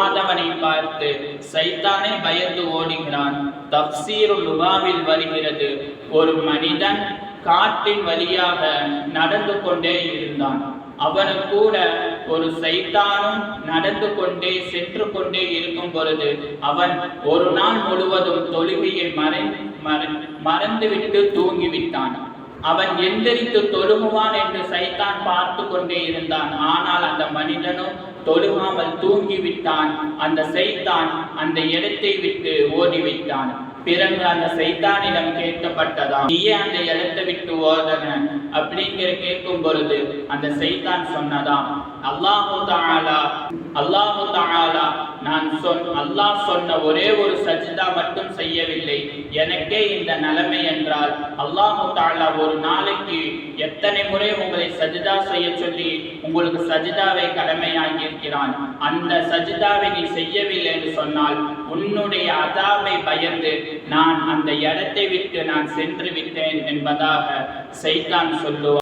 ஆதவனை பார்த்து சைத்தானே பயந்து ஓடுகிறான். தஃப்சீருல் லுகாவில் வருகிறது, ஒரு மனிதன் காட்டின் வழியாக நடந்து கொண்டே இருந்தான். அவனு கூட ஒரு சைத்தானும் நடந்து கொண்டே சென்று கொண்டே இருக்கும் பொழுது அவன் ஒரு நாள் முழுவதும் தொழுகையை மறந்துவிட்டு தூங்கிவிட்டான். அவன் எந்திரித்து தொழுகுவான் என்று சைத்தான் பார்த்து கொண்டே இருந்தான். ஆனால் அந்த மனிதனும் தொழுகாமல் தூங்கிவிட்டான். அந்த சைத்தான் அந்த இடத்தை விட்டு ஓடிவிட்டான். பிறகு அந்த சைத்தானிடம் கேட்கப்பட்டதா, நீயே அந்த இடத்தை விட்டு ஓதன அப்படிங்கிற கேட்கும் பொழுது அந்த சைத்தான் சொன்னதாம், அல்லாஹு தஆலா அல்லாஹ் சொன்ன ஒரே ஒரு சஜ்தா மட்டும் செய்யவில்லை. எனக்கே இந்த நிலைமை என்றால் அல்லாஹு தஆலா ஒரு நாளைக்கு எத்தனை முறை உங்களை சஜ்தா செய்ய சொல்லி உங்களுக்கு சஜ்தாவை கடமையாகி இருக்கிறான். அந்த சஜ்தாவை நீ செய்யவில்லை என்று சொன்னால் உன்னுடைய அதாபை பயந்து நான் அந்த இடத்தை விட்டு நான் சென்று விட்டேன் என்பதாக சைத்தான் சொல்லுவான்.